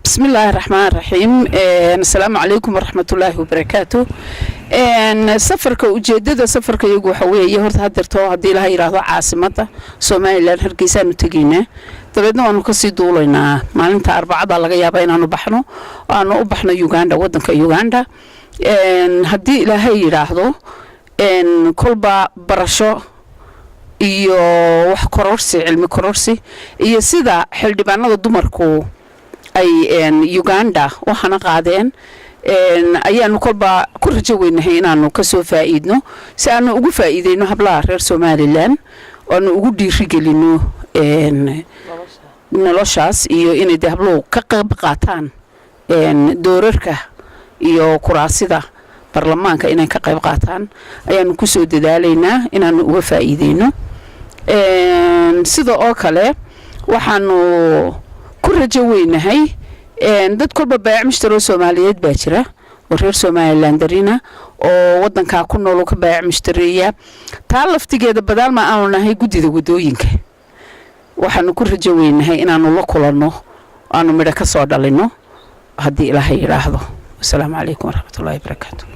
بسم الله الرحمن الرحيم. السلام عليكم ورحمة الله وبركاته. سفرك وجدد سفرك يجو حويه هرت هدرتو هدي لها يراهو عاصمة سوماليلاند هرقيسان نتجينا طبعاً أنا قصيدة لنا ما أنت أربعة ضلقة يا بين أنا بحنو وأنا بحنا يوغندا ودنك يوغندا هدي لها يراهو كل برشة iyo wax kororsi cilmi kororsi iyo sida xildhibaanada dumarku ay Uganda waxana qaadeen ayaanu kolba ku rajo weynahay inaanu ka soo faa'iidno si aanu ugu faa'iideyno hablaha reer Somaliland oo aanu ugu dhiirigelino noloshaas iyo inay habluhu ka qayb qaataan doorarka iyo kuraasida baarlamaanka inay ka qayb qaataan ayaanu ku soo dadaalaynaa inaanu uga faa'iideyno sida oo kale waxaanu ku rajo weynahay dad kolba baayac mushtari Soomaaliyeed baa jira oo reer Somalilandarina oo wadanka ku nool ka baayac mushtariya taa laftigeeda badaal ma aanu nahay gudida wadooyinka waxaanu ku rajo weynahay inaanu la kulanno aanu midho ka soo dhalino haddii Ilaahay yiraahdo. Assalaamu calaykum waraxmatullaahi wabarakaatuh.